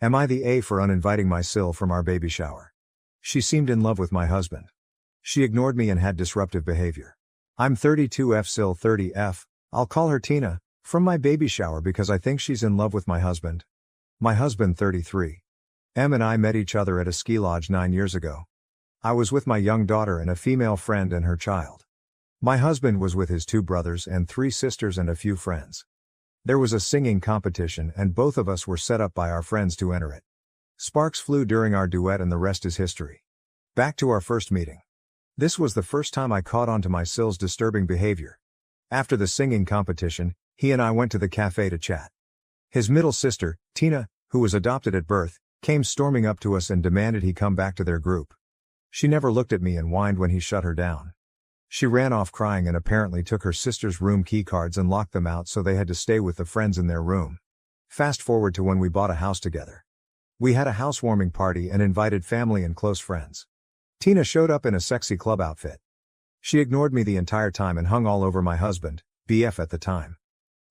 Am I the A for uninviting my Sil from our baby shower? She seemed in love with my husband. She ignored me and had disruptive behavior. I'm 32F Sil 30F, I'll call her Tina, from my baby shower because I think she's in love with my husband. My husband 33. M and I met each other at a ski lodge 9 years ago. I was with my young daughter and a female friend and her child. My husband was with his 2 brothers and 3 sisters and a few friends. There was a singing competition and both of us were set up by our friends to enter it. Sparks flew during our duet and the rest is history. Back to our first meeting. This was the first time I caught on to my Sil's disturbing behavior. After the singing competition, he and I went to the cafe to chat. His middle sister, Tina, who was adopted at birth, came storming up to us and demanded he come back to their group. She never looked at me and whined when he shut her down. She ran off crying and apparently took her sister's room key cards and locked them out so they had to stay with the friends in their room. Fast forward to when we bought a house together. We had a housewarming party and invited family and close friends. Tina showed up in a sexy club outfit. She ignored me the entire time and hung all over my husband, BF at the time.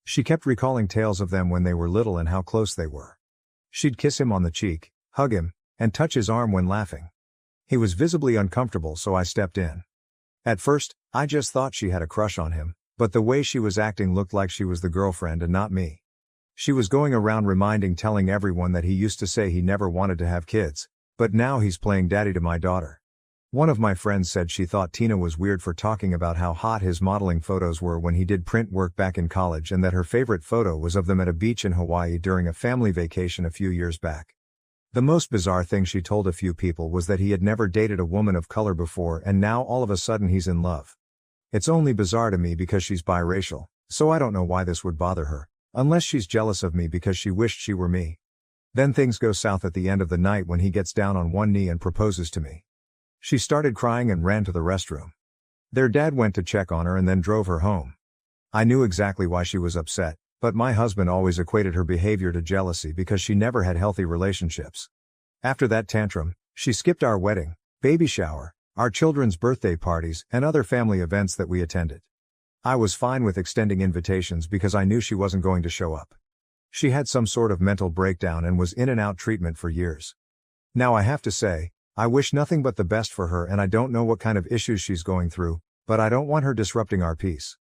She kept recalling tales of them when they were little and how close they were. She'd kiss him on the cheek, hug him, and touch his arm when laughing. He was visibly uncomfortable so I stepped in. At first, I just thought she had a crush on him, but the way she was acting looked like she was the girlfriend and not me. She was going around telling everyone that he used to say he never wanted to have kids, but now he's playing daddy to my daughter. One of my friends said she thought Tina was weird for talking about how hot his modeling photos were when he did print work back in college and that her favorite photo was of them at a beach in Hawaii during a family vacation a few years back. The most bizarre thing she told a few people was that he had never dated a woman of color before and now all of a sudden he's in love. It's only bizarre to me because she's biracial, so I don't know why this would bother her, unless she's jealous of me because she wished she were me. Then things go south at the end of the night when he gets down on one knee and proposes to me. She started crying and ran to the restroom. Their dad went to check on her and then drove her home. I knew exactly why she was upset, but my husband always equated her behavior to jealousy because she never had healthy relationships. After that tantrum, she skipped our wedding, baby shower, our children's birthday parties, and other family events that we attended. I was fine with extending invitations because I knew she wasn't going to show up. She had some sort of mental breakdown and was in and out treatment for years. Now I have to say, I wish nothing but the best for her and I don't know what kind of issues she's going through, but I don't want her disrupting our peace.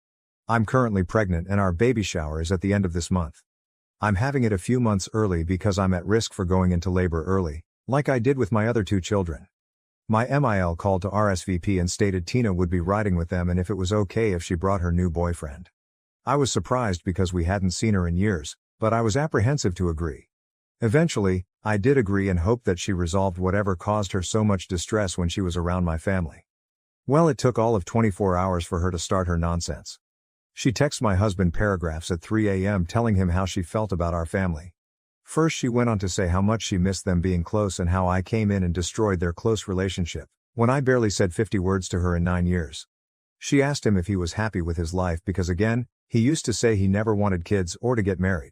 I'm currently pregnant and our baby shower is at the end of this month. I'm having it a few months early because I'm at risk for going into labor early, like I did with my other 2 children. My MIL called to RSVP and stated Tina would be riding with them and if it was okay if she brought her new boyfriend. I was surprised because we hadn't seen her in years, but I was apprehensive to agree. Eventually, I did agree and hoped that she resolved whatever caused her so much distress when she was around my family. Well, it took all of 24 hours for her to start her nonsense. She texted my husband paragraphs at 3 a.m. telling him how she felt about our family. First she went on to say how much she missed them being close and how I came in and destroyed their close relationship, when I barely said 50 words to her in 9 years. She asked him if he was happy with his life because again, he used to say he never wanted kids or to get married.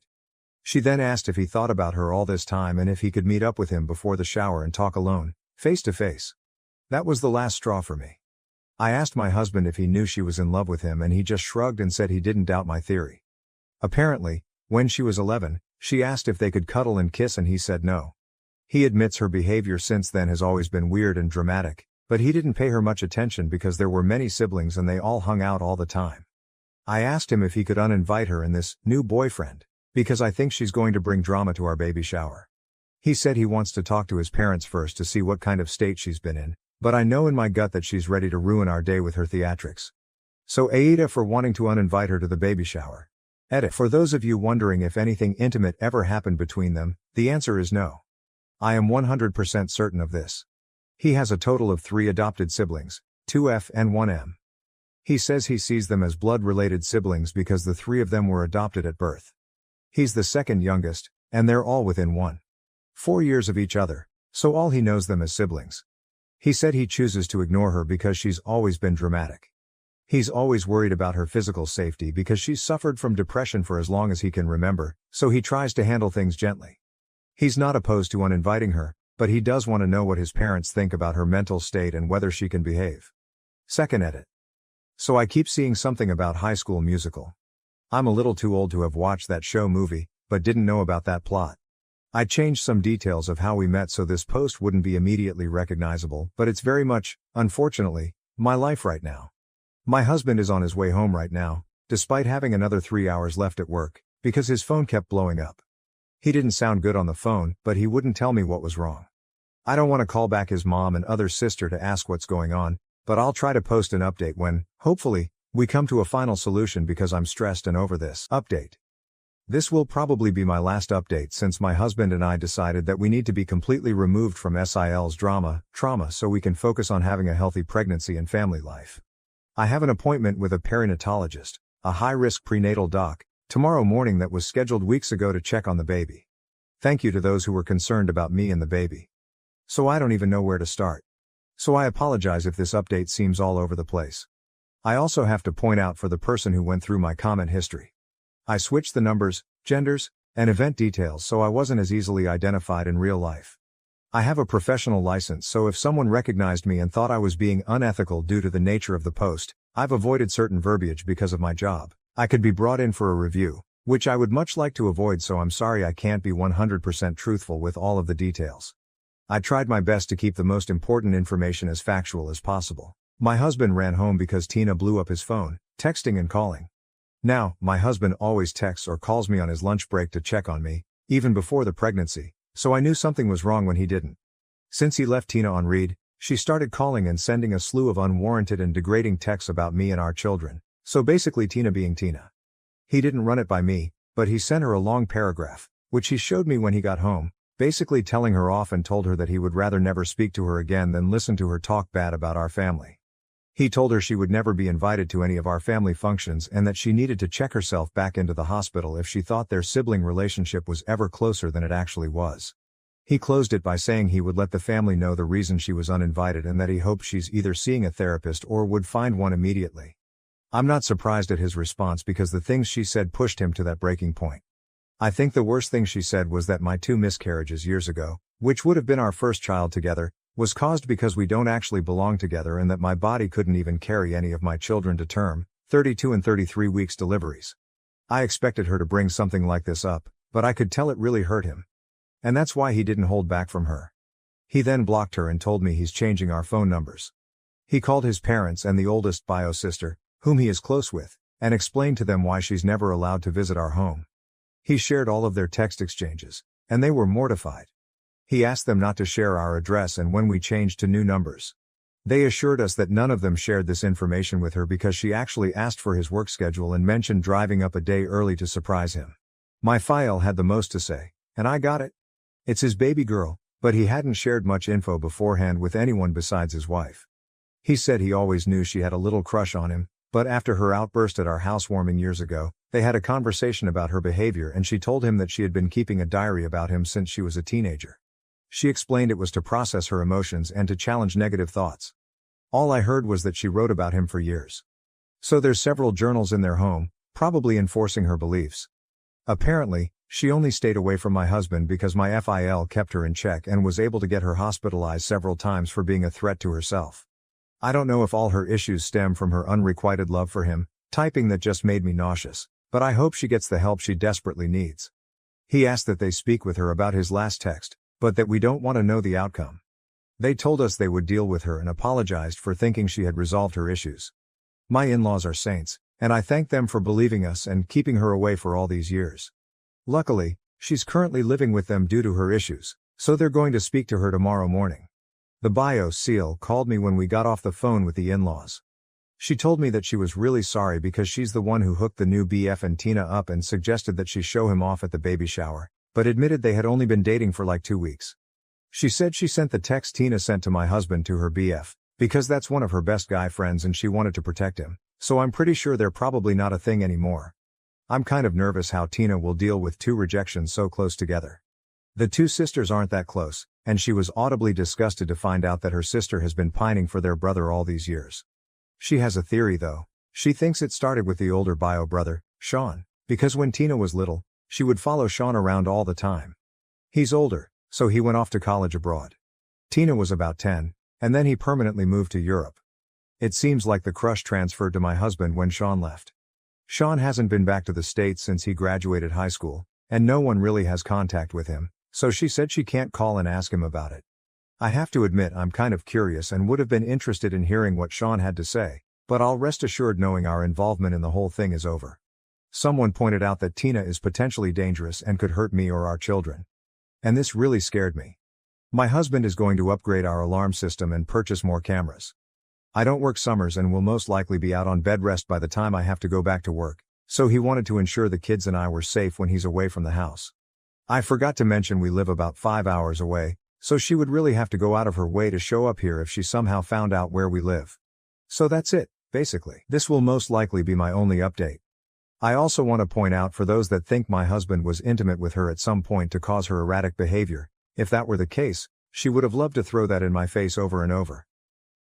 She then asked if he thought about her all this time and if he could meet up with him before the shower and talk alone, face to face. That was the last straw for me. I asked my husband if he knew she was in love with him and he just shrugged and said he didn't doubt my theory. Apparently, when she was 11, she asked if they could cuddle and kiss and he said no. He admits her behavior since then has always been weird and dramatic, but he didn't pay her much attention because there were many siblings and they all hung out all the time. I asked him if he could uninvite her and this new boyfriend, because I think she's going to bring drama to our baby shower. He said he wants to talk to his parents first to see what kind of state she's been in, but I know in my gut that she's ready to ruin our day with her theatrics. So AITA for wanting to uninvite her to the baby shower. Edit. For those of you wondering if anything intimate ever happened between them, the answer is no. I am 100% certain of this. He has a total of 3 adopted siblings, 2F and 1M. He says he sees them as blood-related siblings because the 3 of them were adopted at birth. He's the second youngest, and they're all within 1.4 years of each other, so all he knows them as siblings. He said he chooses to ignore her because she's always been dramatic. He's always worried about her physical safety because she's suffered from depression for as long as he can remember, so he tries to handle things gently. He's not opposed to uninviting her, but he does want to know what his parents think about her mental state and whether she can behave. Second edit. So I keep seeing something about High School Musical. I'm a little too old to have watched that show movie, but didn't know about that plot. I changed some details of how we met so this post wouldn't be immediately recognizable, but it's very much, unfortunately, my life right now. My husband is on his way home right now, despite having another 3 hours left at work, because his phone kept blowing up. He didn't sound good on the phone, but he wouldn't tell me what was wrong. I don't want to call back his mom and other sister to ask what's going on, but I'll try to post an update when, hopefully, we come to a final solution because I'm stressed and over this update. This will probably be my last update since my husband and I decided that we need to be completely removed from SIL's trauma so we can focus on having a healthy pregnancy and family life. I have an appointment with a perinatologist, a high-risk prenatal doc, tomorrow morning that was scheduled weeks ago to check on the baby. Thank you to those who were concerned about me and the baby. So I don't even know where to start. So I apologize if this update seems all over the place. I also have to point out for the person who went through my comment history. I switched the numbers, genders, and event details so I wasn't as easily identified in real life. I have a professional license, so if someone recognized me and thought I was being unethical due to the nature of the post, I've avoided certain verbiage because of my job. I could be brought in for a review, which I would much like to avoid, so I'm sorry I can't be 100% truthful with all of the details. I tried my best to keep the most important information as factual as possible. My husband ran home because Tina blew up his phone, texting and calling. Now, my husband always texts or calls me on his lunch break to check on me, even before the pregnancy, so I knew something was wrong when he didn't. Since he left Tina on read, she started calling and sending a slew of unwarranted and degrading texts about me and our children, so basically Tina being Tina. He didn't run it by me, but he sent her a long paragraph, which he showed me when he got home, basically telling her off and told her that he would rather never speak to her again than listen to her talk bad about our family. He told her she would never be invited to any of our family functions and that she needed to check herself back into the hospital if she thought their sibling relationship was ever closer than it actually was. He closed it by saying he would let the family know the reason she was uninvited and that he hoped she's either seeing a therapist or would find one immediately. I'm not surprised at his response because the things she said pushed him to that breaking point. I think the worst thing she said was that my 2 miscarriages years ago, which would have been our first child together, was caused because we don't actually belong together and that my body couldn't even carry any of my children to term, 32 and 33 weeks deliveries. I expected her to bring something like this up, but I could tell it really hurt him. And that's why he didn't hold back from her. He then blocked her and told me he's changing our phone numbers. He called his parents and the oldest bio sister, whom he is close with, and explained to them why she's never allowed to visit our home. He shared all of their text exchanges, and they were mortified. He asked them not to share our address and when we changed to new numbers. They assured us that none of them shared this information with her because she actually asked for his work schedule and mentioned driving up a day early to surprise him. My file had the most to say, and I got it. It's his baby girl, but he hadn't shared much info beforehand with anyone besides his wife. He said he always knew she had a little crush on him, but after her outburst at our housewarming years ago, they had a conversation about her behavior and she told him that she had been keeping a diary about him since she was a teenager. She explained it was to process her emotions and to challenge negative thoughts. All I heard was that she wrote about him for years. So there's several journals in their home, probably enforcing her beliefs. Apparently, she only stayed away from my husband because my FIL kept her in check and was able to get her hospitalized several times for being a threat to herself. I don't know if all her issues stem from her unrequited love for him, typing that just made me nauseous, but I hope she gets the help she desperately needs. He asked that they speak with her about his last text, but that we don't want to know the outcome. They told us they would deal with her and apologized for thinking she had resolved her issues. My in-laws are saints, and I thank them for believing us and keeping her away for all these years. Luckily, she's currently living with them due to her issues, so they're going to speak to her tomorrow morning. The bio seal called me when we got off the phone with the in-laws. She told me that she was really sorry because she's the one who hooked the new BF and Tina up and suggested that she show him off at the baby shower, but admitted they had only been dating for like 2 weeks. She said she sent the text Tina sent to my husband to her BF, because that's one of her best guy friends and she wanted to protect him, so I'm pretty sure they're probably not a thing anymore. I'm kind of nervous how Tina will deal with 2 rejections so close together. The 2 sisters aren't that close, and she was audibly disgusted to find out that her sister has been pining for their brother all these years. She has a theory though. She thinks it started with the older bio brother, Sean, because when Tina was little, she would follow Sean around all the time. He's older, so he went off to college abroad. Tina was about 10, and then he permanently moved to Europe. It seems like the crush transferred to my husband when Sean left. Sean hasn't been back to the States since he graduated high school, and no one really has contact with him, So she said she can't call and ask him about it. I have to admit I'm kind of curious and would have been interested in hearing what Sean had to say, but I'll rest assured knowing our involvement in the whole thing is over. Someone pointed out that Tina is potentially dangerous and could hurt me or our children. And this really scared me. My husband is going to upgrade our alarm system and purchase more cameras. I don't work summers and will most likely be out on bed rest by the time I have to go back to work, so he wanted to ensure the kids and I were safe when he's away from the house. I forgot to mention we live about 5 hours away, so she would really have to go out of her way to show up here if she somehow found out where we live. So that's it, basically. This will most likely be my only update. I also want to point out for those that think my husband was intimate with her at some point to cause her erratic behavior, if that were the case, she would have loved to throw that in my face over and over.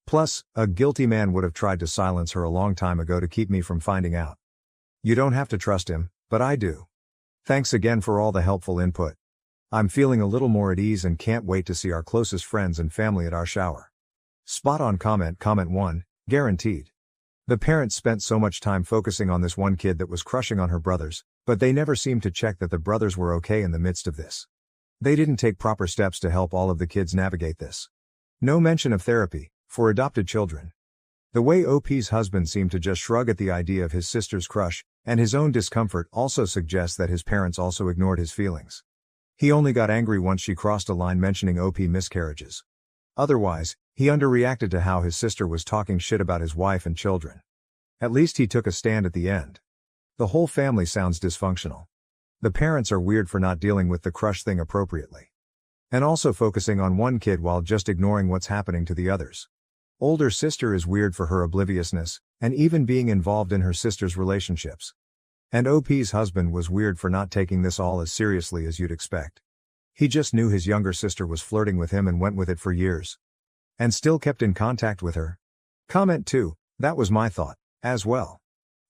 Plus, a guilty man would have tried to silence her a long time ago to keep me from finding out. You don't have to trust him, but I do. Thanks again for all the helpful input. I'm feeling a little more at ease and can't wait to see our closest friends and family at our shower. Spot on comment 1, guaranteed. The parents spent so much time focusing on this one kid that was crushing on her brothers, but they never seemed to check that the brothers were okay in the midst of this. They didn't take proper steps to help all of the kids navigate this. No mention of therapy for adopted children. The way OP's husband seemed to just shrug at the idea of his sister's crush, and his own discomfort also suggests that his parents also ignored his feelings. He only got angry once she crossed a line mentioning OP miscarriages. Otherwise, he underreacted to how his sister was talking shit about his wife and children. At least he took a stand at the end. The whole family sounds dysfunctional. The parents are weird for not dealing with the crush thing appropriately. And also focusing on one kid while just ignoring what's happening to the others. Older sister is weird for her obliviousness, and even being involved in her sister's relationships. And OP's husband was weird for not taking this all as seriously as you'd expect. He just knew his younger sister was flirting with him and went with it for years. And still kept in contact with her. Comment 2, that was my thought, as well.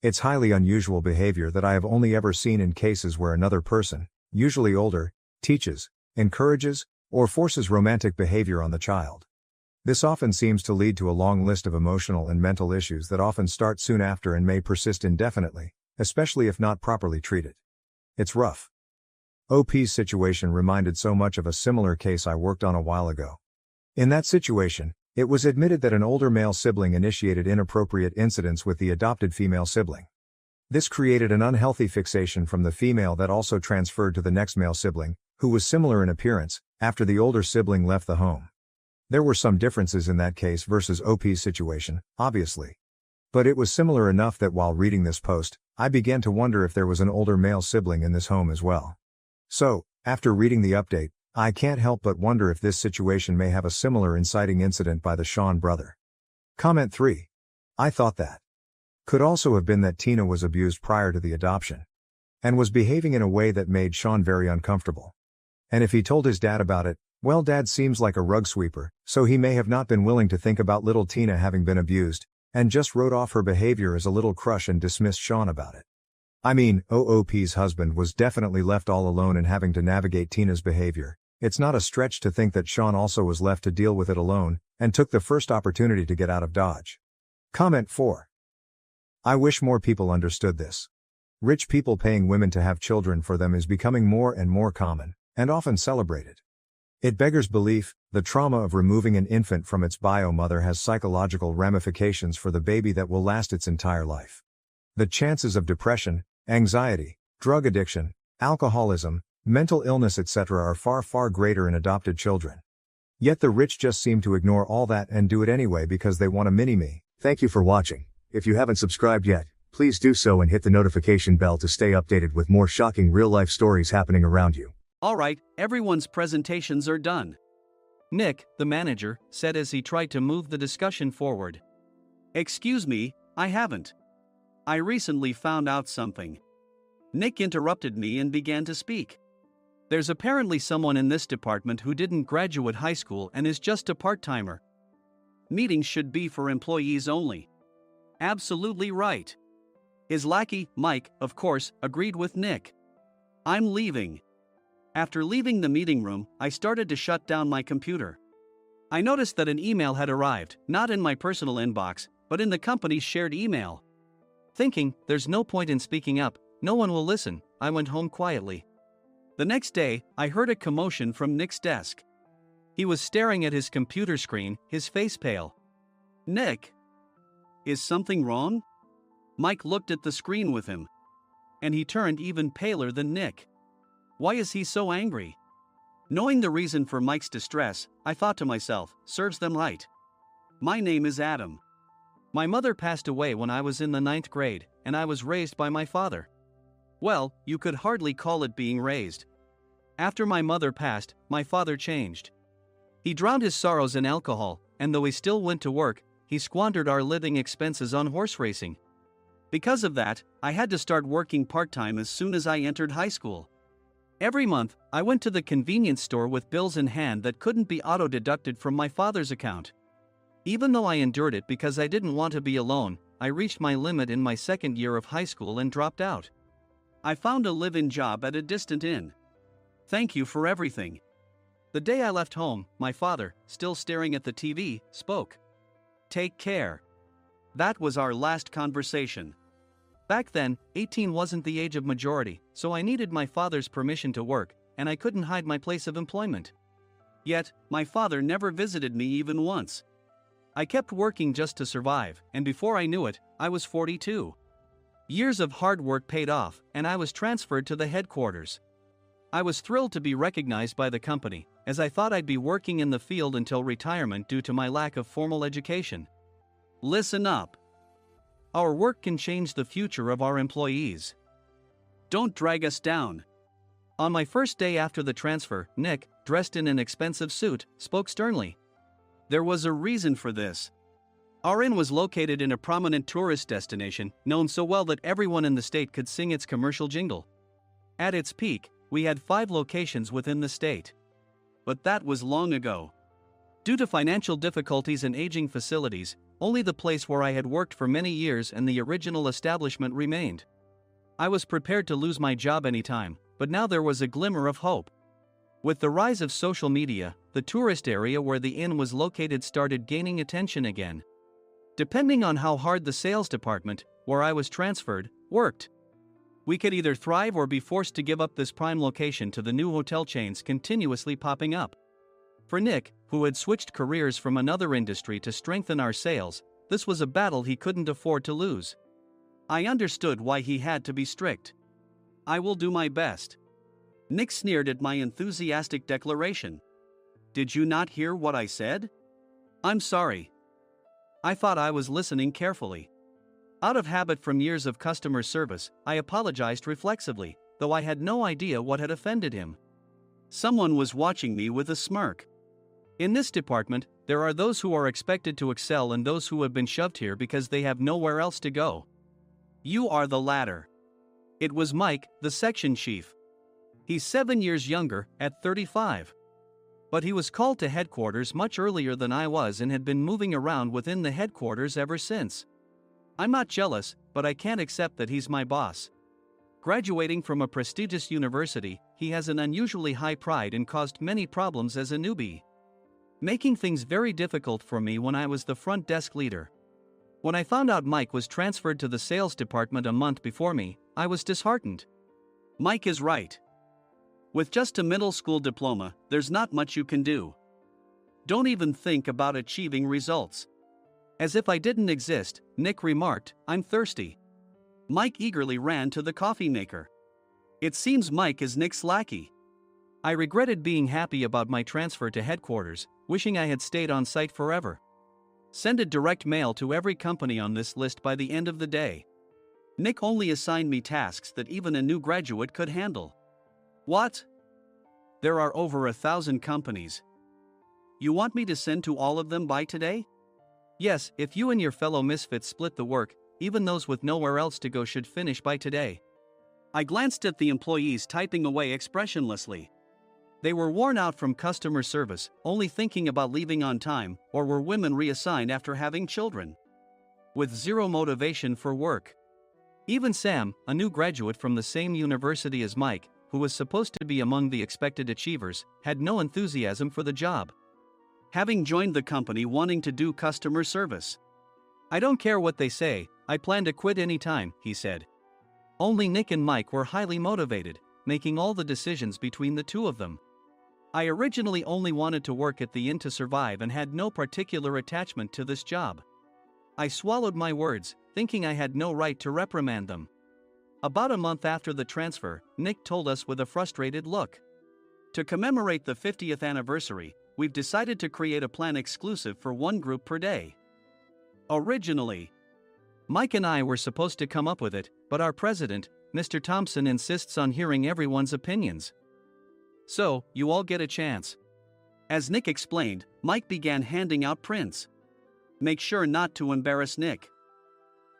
It's highly unusual behavior that I have only ever seen in cases where another person, usually older, teaches, encourages, or forces romantic behavior on the child. This often seems to lead to a long list of emotional and mental issues that often start soon after and may persist indefinitely, especially if not properly treated. It's rough. OP's situation reminded so much of a similar case I worked on a while ago. In that situation, it was admitted that an older male sibling initiated inappropriate incidents with the adopted female sibling. This created an unhealthy fixation from the female that also transferred to the next male sibling, who was similar in appearance, after the older sibling left the home. There were some differences in that case versus OP's situation, obviously. But it was similar enough that while reading this post, I began to wonder if there was an older male sibling in this home as well. So, after reading the update, I can't help but wonder if this situation may have a similar inciting incident by the Sean brother. Comment 3. I thought that could also have been that Tina was abused prior to the adoption. And was behaving in a way that made Sean very uncomfortable. And if he told his dad about it, well, dad seems like a rug sweeper, so he may have not been willing to think about little Tina having been abused, and just wrote off her behavior as a little crush and dismissed Sean about it. I mean, OOP's husband was definitely left all alone in having to navigate Tina's behavior. It's not a stretch to think that Sean also was left to deal with it alone, and took the first opportunity to get out of Dodge. Comment 4. I wish more people understood this. Rich people paying women to have children for them is becoming more and more common, and often celebrated. It beggars belief, the trauma of removing an infant from its bio mother has psychological ramifications for the baby that will last its entire life. The chances of depression, anxiety, drug addiction, alcoholism, mental illness etc. are far, far greater in adopted children. Yet the rich just seem to ignore all that and do it anyway because they want a mini-me. Thank you for watching. If you haven't subscribed yet, please do so and hit the notification bell to stay updated with more shocking real-life stories happening around you. Alright, everyone's presentations are done. Nick, the manager, said as he tried to move the discussion forward. Excuse me, I haven't. I recently found out something. Nick interrupted me and began to speak. There's apparently someone in this department who didn't graduate high school and is just a part-timer. Meetings should be for employees only. Absolutely right. His lackey, Mike, of course, agreed with Nick. I'm leaving. After leaving the meeting room, I started to shut down my computer. I noticed that an email had arrived, not in my personal inbox, but in the company's shared email. Thinking, there's no point in speaking up, no one will listen, I went home quietly. The next day, I heard a commotion from Nick's desk. He was staring at his computer screen, his face pale. "Nick? Is something wrong?" Mike looked at the screen with him. And he turned even paler than Nick. Why is he so angry? Knowing the reason for Mike's distress, I thought to myself, serves them right. My name is Adam. My mother passed away when I was in the 9th grade, and I was raised by my father. Well, you could hardly call it being raised. After my mother passed, my father changed. He drowned his sorrows in alcohol, and though he still went to work, he squandered our living expenses on horse racing. Because of that, I had to start working part-time as soon as I entered high school. Every month, I went to the convenience store with bills in hand that couldn't be auto-deducted from my father's account. Even though I endured it because I didn't want to be alone, I reached my limit in my second year of high school and dropped out. I found a live-in job at a distant inn. Thank you for everything. The day I left home, my father, still staring at the TV, spoke. Take care. That was our last conversation. Back then, 18 wasn't the age of majority, so I needed my father's permission to work, and I couldn't hide my place of employment. Yet, my father never visited me even once. I kept working just to survive, and before I knew it, I was 42. Years of hard work paid off, and I was transferred to the headquarters. I was thrilled to be recognized by the company, as I thought I'd be working in the field until retirement due to my lack of formal education. Listen up. Our work can change the future of our employees. Don't drag us down. On my first day after the transfer, Nick, dressed in an expensive suit, spoke sternly. There was a reason for this. Our inn was located in a prominent tourist destination, known so well that everyone in the state could sing its commercial jingle. At its peak, we had 5 locations within the state. But that was long ago. Due to financial difficulties and aging facilities, only the place where I had worked for many years and the original establishment remained. I was prepared to lose my job anytime, but now there was a glimmer of hope. With the rise of social media, the tourist area where the inn was located started gaining attention again. Depending on how hard the sales department, where I was transferred, worked, we could either thrive or be forced to give up this prime location to the new hotel chains continuously popping up. For Nick, who had switched careers from another industry to strengthen our sales, this was a battle he couldn't afford to lose. I understood why he had to be strict. I will do my best. Nick sneered at my enthusiastic declaration. Did you not hear what I said? I'm sorry. I thought I was listening carefully. Out of habit from years of customer service, I apologized reflexively, though I had no idea what had offended him. Someone was watching me with a smirk. In this department, there are those who are expected to excel and those who have been shoved here because they have nowhere else to go. You are the latter. It was Mike, the section chief. He's 7 years younger, at 35. But he was called to headquarters much earlier than I was and had been moving around within the headquarters ever since. I'm not jealous, but I can't accept that he's my boss. Graduating from a prestigious university, he has an unusually high pride and caused many problems as a newbie, making things very difficult for me when I was the front desk leader. When I found out Mike was transferred to the sales department a month before me, I was disheartened. Mike is right. With just a middle school diploma, there's not much you can do. Don't even think about achieving results. As if I didn't exist, Nick remarked, I'm thirsty. Mike eagerly ran to the coffee maker. It seems Mike is Nick's lackey. I regretted being happy about my transfer to headquarters, wishing I had stayed on site forever. Send a direct mail to every company on this list by the end of the day. Nick only assigned me tasks that even a new graduate could handle. What? There are over 1,000 companies. You want me to send to all of them by today? Yes, if you and your fellow misfits split the work, even those with nowhere else to go should finish by today. I glanced at the employees typing away expressionlessly. They were worn out from customer service, only thinking about leaving on time, or were women reassigned after having children, with zero motivation for work. Even Sam, a new graduate from the same university as Mike, who was supposed to be among the expected achievers, had no enthusiasm for the job, having joined the company wanting to do customer service. I don't care what they say, I plan to quit anytime, he said. Only Nick and Mike were highly motivated, making all the decisions between the two of them. I originally only wanted to work at the inn to survive and had no particular attachment to this job. I swallowed my words, thinking I had no right to reprimand them. About a month after the transfer, Nick told us with a frustrated look. To commemorate the 50th anniversary, we've decided to create a plan exclusive for one group per day. Originally, Mike and I were supposed to come up with it, but our president, Mr. Thompson, insists on hearing everyone's opinions. So, you all get a chance. As Nick explained, Mike began handing out prints. Make sure not to embarrass Nick.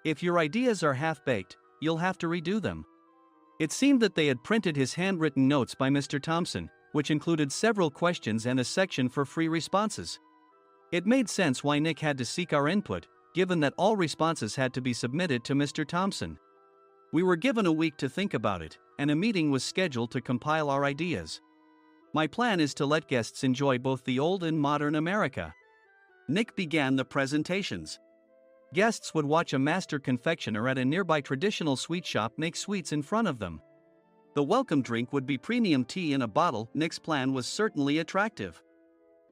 If your ideas are half-baked, you'll have to redo them. It seemed that they had printed his handwritten notes by Mr. Thompson, which included several questions and a section for free responses. It made sense why Nick had to seek our input, given that all responses had to be submitted to Mr. Thompson. We were given a week to think about it, and a meeting was scheduled to compile our ideas. My plan is to let guests enjoy both the old and modern America. Nick began the presentations. Guests would watch a master confectioner at a nearby traditional sweet shop make sweets in front of them. The welcome drink would be premium tea in a bottle. Nick's plan was certainly attractive.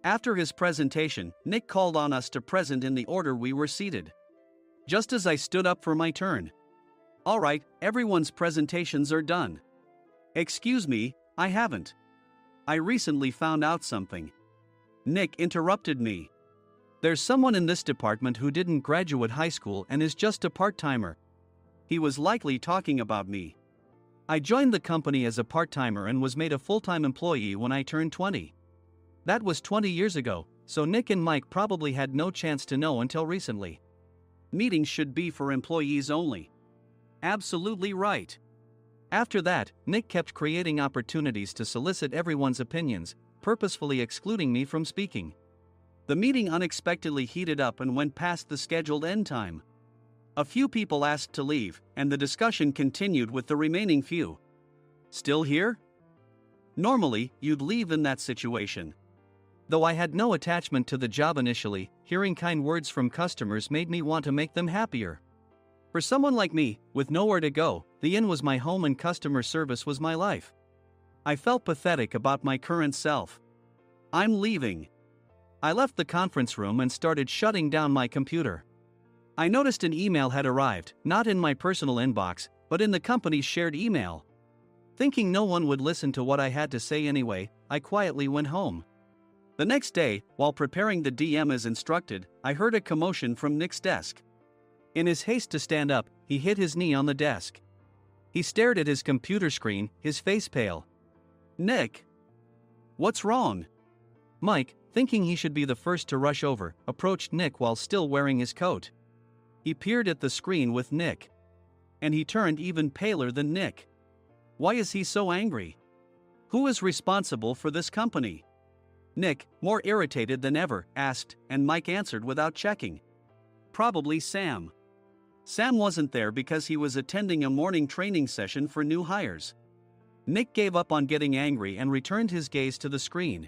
After his presentation, Nick called on us to present in the order we were seated. Just as I stood up for my turn. All right, everyone's presentations are done. Excuse me, I haven't. I recently found out something. Nick interrupted me. There's someone in this department who didn't graduate high school and is just a part-timer. He was likely talking about me. I joined the company as a part-timer and was made a full-time employee when I turned 20. That was 20 years ago, so Nick and Mike probably had no chance to know until recently. Meetings should be for employees only. Absolutely right. After that, Nick kept creating opportunities to solicit everyone's opinions, purposefully excluding me from speaking. The meeting unexpectedly heated up and went past the scheduled end time. A few people asked to leave, and the discussion continued with the remaining few. Still here? Normally, you'd leave in that situation. Though I had no attachment to the job initially, hearing kind words from customers made me want to make them happier. For someone like me, with nowhere to go, the inn was my home and customer service was my life. I felt pathetic about my current self. I'm leaving. I left the conference room and started shutting down my computer. I noticed an email had arrived, not in my personal inbox, but in the company's shared email. Thinking no one would listen to what I had to say anyway, I quietly went home. The next day, while preparing the DM as instructed, I heard a commotion from Nick's desk. In his haste to stand up, he hit his knee on the desk. He stared at his computer screen, his face pale. Nick! What's wrong? Mike, thinking he should be the first to rush over, approached Nick while still wearing his coat. He peered at the screen with Nick. And he turned even paler than Nick. Why is he so angry? Who is responsible for this company? Nick, more irritated than ever, asked, and Mike answered without checking. Probably Sam. Sam wasn't there because he was attending a morning training session for new hires. Nick gave up on getting angry and returned his gaze to the screen.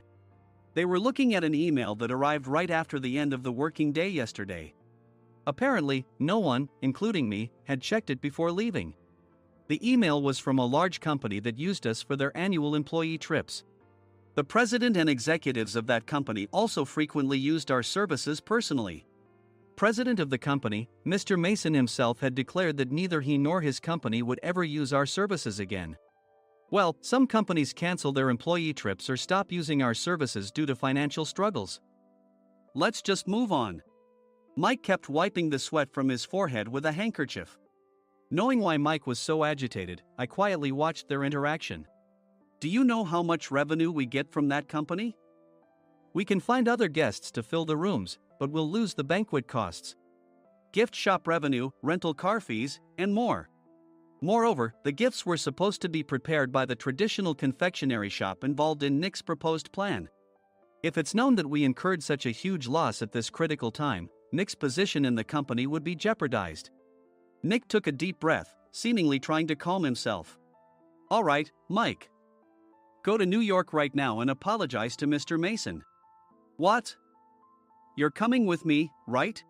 They were looking at an email that arrived right after the end of the working day yesterday. Apparently, no one, including me, had checked it before leaving. The email was from a large company that used us for their annual employee trips. The president and executives of that company also frequently used our services personally. President of the company, Mr. Mason himself, had declared that neither he nor his company would ever use our services again. Well, some companies cancel their employee trips or stop using our services due to financial struggles. Let's just move on. Mike kept wiping the sweat from his forehead with a handkerchief. Knowing why Mike was so agitated, I quietly watched their interaction. Do you know how much revenue we get from that company? We can find other guests to fill the rooms, but we'll lose the banquet costs, gift shop revenue, rental car fees, and more. Moreover, the gifts were supposed to be prepared by the traditional confectionery shop involved in Nick's proposed plan. If it's known that we incurred such a huge loss at this critical time, Nick's position in the company would be jeopardized. Nick took a deep breath, seemingly trying to calm himself. All right, Mike. Go to New York right now and apologize to Mr. Mason. What? You're coming with me, right?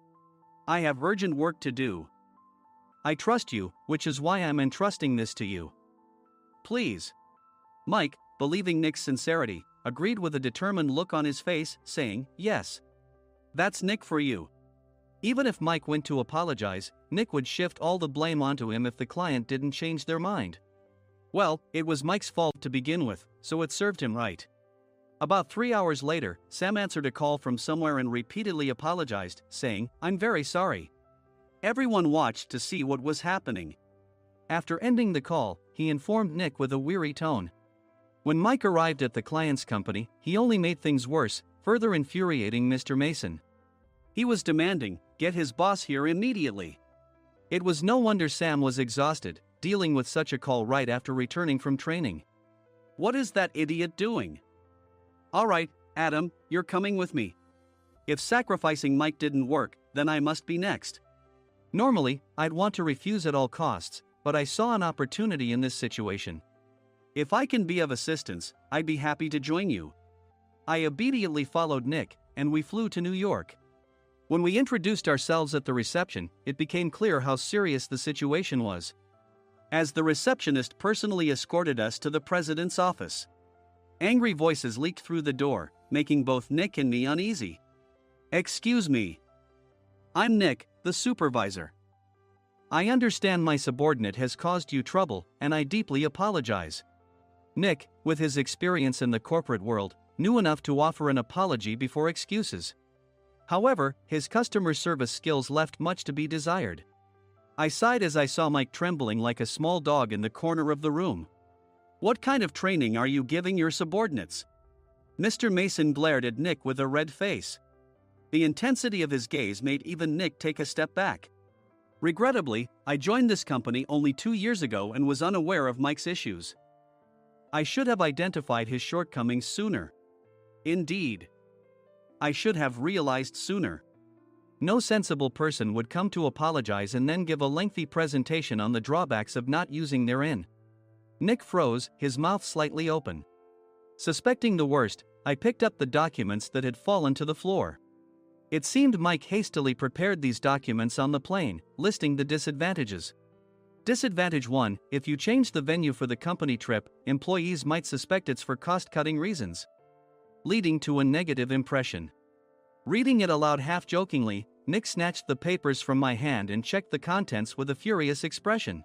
I have urgent work to do. I trust you, which is why I'm entrusting this to you. Please. Mike, believing Nick's sincerity, agreed with a determined look on his face, saying, "Yes. That's Nick for you." Even if Mike went to apologize, Nick would shift all the blame onto him if the client didn't change their mind. Well, it was Mike's fault to begin with, so it served him right. About 3 hours later, Sam answered a call from somewhere and repeatedly apologized, saying, "I'm very sorry." Everyone watched to see what was happening. After ending the call, he informed Nick with a weary tone. When Mike arrived at the client's company, he only made things worse, further infuriating Mr. Mason. He was demanding, "Get his boss here immediately." It was no wonder Sam was exhausted, dealing with such a call right after returning from training. "What is that idiot doing?" "All right, Adam, you're coming with me. If sacrificing Mike didn't work, then I must be next." Normally, I'd want to refuse at all costs, but I saw an opportunity in this situation. "If I can be of assistance, I'd be happy to join you." I obediently followed Nick, and we flew to New York. When we introduced ourselves at the reception, it became clear how serious the situation was, as the receptionist personally escorted us to the president's office. Angry voices leaked through the door, making both Nick and me uneasy. "Excuse me. I'm Nick, the supervisor. I understand my subordinate has caused you trouble, and I deeply apologize." Nick, with his experience in the corporate world, knew enough to offer an apology before excuses. However, his customer service skills left much to be desired. I sighed as I saw Mike trembling like a small dog in the corner of the room. "What kind of training are you giving your subordinates?" Mr. Mason glared at Nick with a red face. The intensity of his gaze made even Nick take a step back. Regrettably, I joined this company only 2 years ago and was unaware of Mike's issues. I should have identified his shortcomings sooner. Indeed, I should have realized sooner. No sensible person would come to apologize and then give a lengthy presentation on the drawbacks of not using their in. Nick froze, his mouth slightly open. Suspecting the worst, I picked up the documents that had fallen to the floor. It seemed Mike hastily prepared these documents on the plane, listing the disadvantages. Disadvantage 1: if you change the venue for the company trip, employees might suspect it's for cost-cutting reasons, leading to a negative impression. Reading it aloud half-jokingly, Nick snatched the papers from my hand and checked the contents with a furious expression.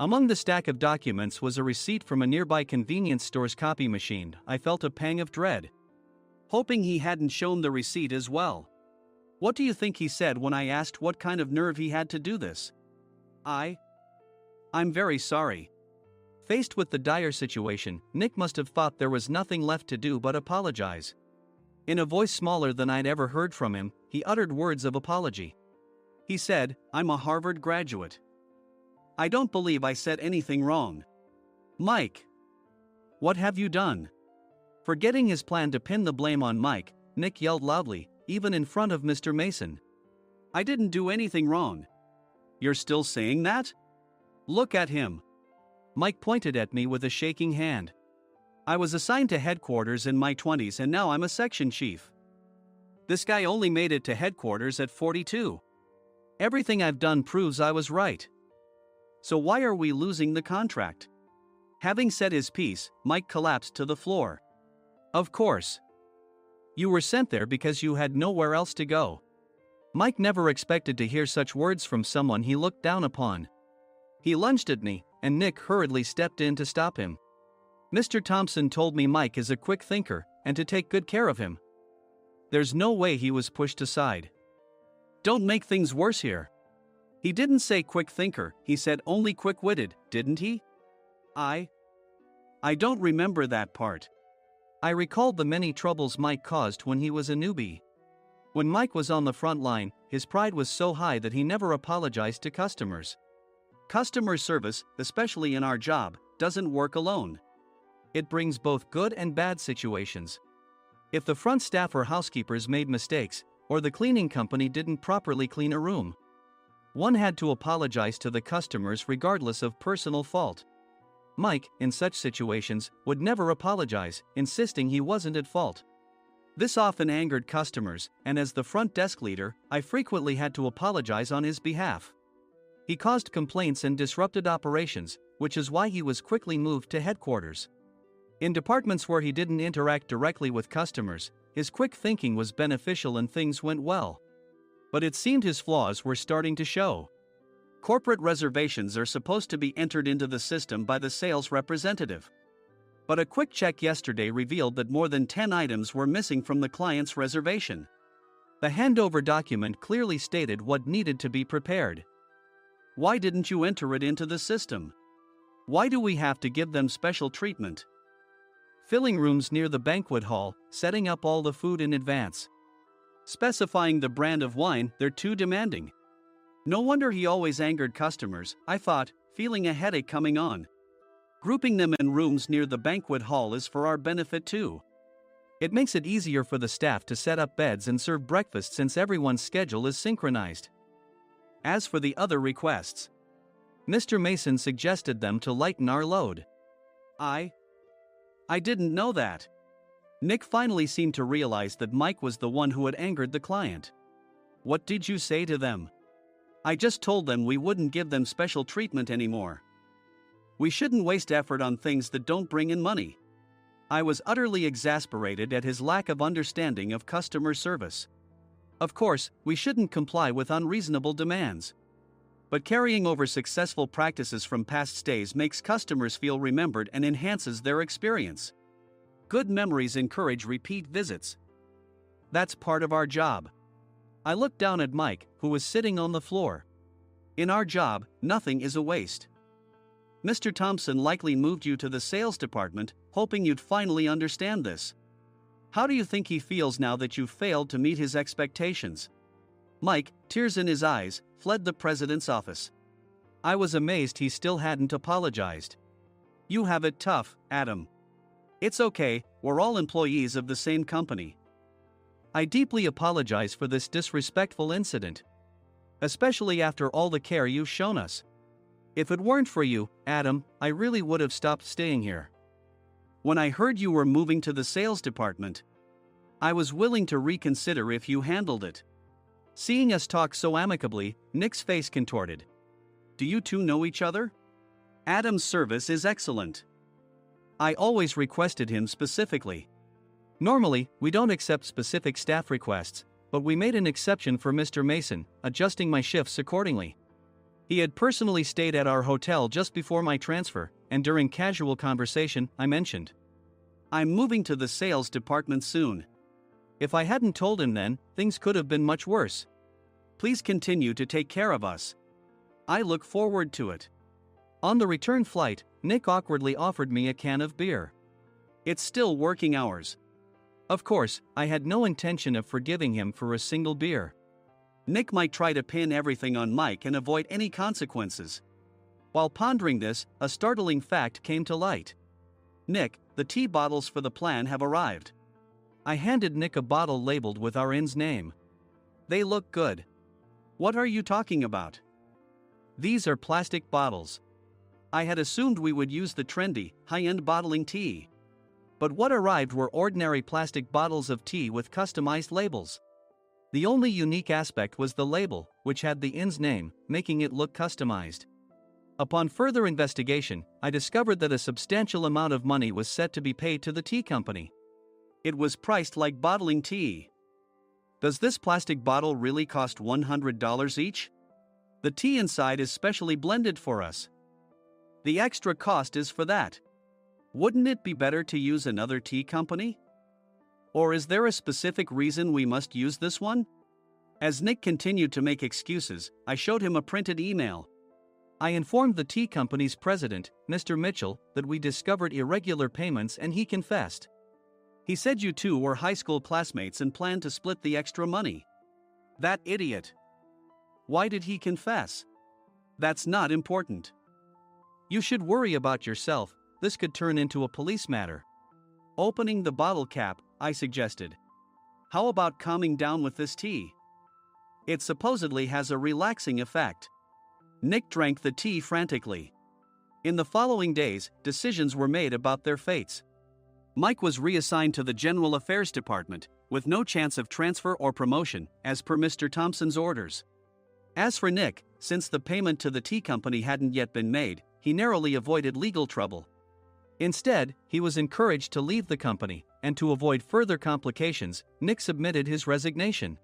Among the stack of documents was a receipt from a nearby convenience store's copy machine. I felt a pang of dread, hoping he hadn't shown the receipt as well. What do you think he said when I asked what kind of nerve he had to do this? I'm very sorry." Faced with the dire situation, Nick must have thought there was nothing left to do but apologize. In a voice smaller than I'd ever heard from him, he uttered words of apology. He said, "I'm a Harvard graduate. I don't believe I said anything wrong." "Mike, what have you done?" Forgetting his plan to pin the blame on Mike, Nick yelled loudly, even in front of Mr. Mason. "I didn't do anything wrong." "You're still saying that? Look at him." Mike pointed at me with a shaking hand. "I was assigned to headquarters in my 20s and now I'm a section chief. This guy only made it to headquarters at 42. Everything I've done proves I was right. So why are we losing the contract?" Having said his piece, Mike collapsed to the floor. "Of course. You were sent there because you had nowhere else to go." Mike never expected to hear such words from someone he looked down upon. He lunged at me, and Nick hurriedly stepped in to stop him. "Mr. Thompson told me Mike is a quick thinker, and to take good care of him." There's no way he was pushed aside. "Don't make things worse here. He didn't say quick thinker, he said only quick-witted, didn't he?" I don't remember that part." I recalled the many troubles Mike caused when he was a newbie. When Mike was on the front line, his pride was so high that he never apologized to customers. Customer service, especially in our job, doesn't work alone. It brings both good and bad situations. If the front staff or housekeepers made mistakes, or the cleaning company didn't properly clean a room, one had to apologize to the customers regardless of personal fault. Mike, in such situations, would never apologize, insisting he wasn't at fault. This often angered customers, and as the front desk leader, I frequently had to apologize on his behalf. He caused complaints and disrupted operations, which is why he was quickly moved to headquarters. In departments where he didn't interact directly with customers, his quick thinking was beneficial and things went well. But it seemed his flaws were starting to show. Corporate reservations are supposed to be entered into the system by the sales representative. But a quick check yesterday revealed that more than 10 items were missing from the client's reservation. The handover document clearly stated what needed to be prepared. Why didn't you enter it into the system? Why do we have to give them special treatment? Filling rooms near the banquet hall, setting up all the food in advance. Specifying the brand of wine, they're too demanding. No wonder he always angered customers, I thought, feeling a headache coming on. Grouping them in rooms near the banquet hall is for our benefit too. It makes it easier for the staff to set up beds and serve breakfast since everyone's schedule is synchronized. As for the other requests, Mr. Mason suggested them to lighten our load. I didn't know that. Nick finally seemed to realize that Mike was the one who had angered the client. What did you say to them? I just told them we wouldn't give them special treatment anymore. We shouldn't waste effort on things that don't bring in money. I was utterly exasperated at his lack of understanding of customer service. Of course, we shouldn't comply with unreasonable demands. But carrying over successful practices from past stays makes customers feel remembered and enhances their experience. Good memories encourage repeat visits. That's part of our job. I looked down at Mike, who was sitting on the floor. In our job, nothing is a waste. Mr. Thompson likely moved you to the sales department, hoping you'd finally understand this. How do you think he feels now that you've failed to meet his expectations? Mike, tears in his eyes, fled the president's office. I was amazed he still hadn't apologized. You have it tough, Adam. It's okay, we're all employees of the same company. I deeply apologize for this disrespectful incident. Especially after all the care you've shown us. If it weren't for you, Adam, I really would have stopped staying here. When I heard you were moving to the sales department, I was willing to reconsider if you handled it. Seeing us talk so amicably, Nick's face contorted. Do you two know each other? Adam's service is excellent. I always requested him specifically. Normally, we don't accept specific staff requests, but we made an exception for Mr. Mason, adjusting my shifts accordingly. He had personally stayed at our hotel just before my transfer, and during casual conversation, I mentioned, I'm moving to the sales department soon. If I hadn't told him then, things could have been much worse. Please continue to take care of us. I look forward to it. On the return flight, Nick awkwardly offered me a can of beer. It's still working hours. Of course, I had no intention of forgiving him for a single beer. Nick might try to pin everything on Mike and avoid any consequences. While pondering this, a startling fact came to light. Nick, the tea bottles for the plan have arrived. I handed Nick a bottle labeled with our inn's name. They look good. What are you talking about? These are plastic bottles. I had assumed we would use the trendy, high-end bottling tea. But what arrived were ordinary plastic bottles of tea with customized labels. The only unique aspect was the label, which had the inn's name, making it look customized. Upon further investigation, I discovered that a substantial amount of money was set to be paid to the tea company. It was priced like bottling tea. Does this plastic bottle really cost $100 each? The tea inside is specially blended for us. The extra cost is for that. Wouldn't it be better to use another tea company? Or is there a specific reason we must use this one? As Nick continued to make excuses, I showed him a printed email. I informed the tea company's president, Mr. Mitchell, that we discovered irregular payments and he confessed. He said you two were high school classmates and planned to split the extra money. That idiot. Why did he confess? That's not important. You should worry about yourself, this could turn into a police matter. Opening the bottle cap, I suggested. How about calming down with this tea? It supposedly has a relaxing effect. Nick drank the tea frantically. In the following days, decisions were made about their fates. Mike was reassigned to the General Affairs Department, with no chance of transfer or promotion, as per Mr. Thompson's orders. As for Nick, since the payment to the tea company hadn't yet been made, he narrowly avoided legal trouble. Instead, he was encouraged to leave the company, and to avoid further complications, Nick submitted his resignation.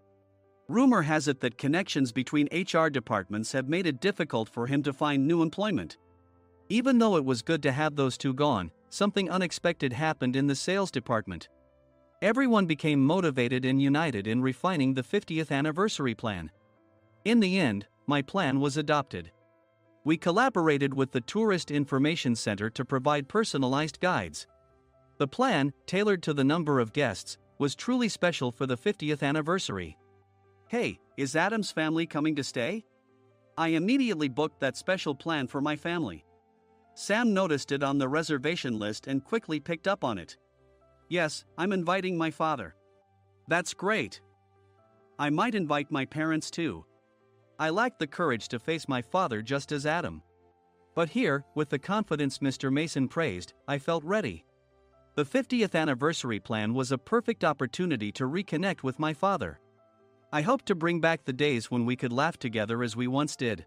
Rumor has it that connections between HR departments have made it difficult for him to find new employment. Even though it was good to have those two gone, something unexpected happened in the sales department. Everyone became motivated and united in refining the 50th anniversary plan. In the end, my plan was adopted. We collaborated with the Tourist Information Center to provide personalized guides. The plan, tailored to the number of guests, was truly special for the 50th anniversary. Hey, is Adam's family coming to stay? I immediately booked that special plan for my family. Sam noticed it on the reservation list and quickly picked up on it. Yes, I'm inviting my father. That's great. I might invite my parents too. I lacked the courage to face my father just as Adam. But here, with the confidence Mr. Mason praised, I felt ready. The 50th anniversary plan was a perfect opportunity to reconnect with my father. I hoped to bring back the days when we could laugh together as we once did.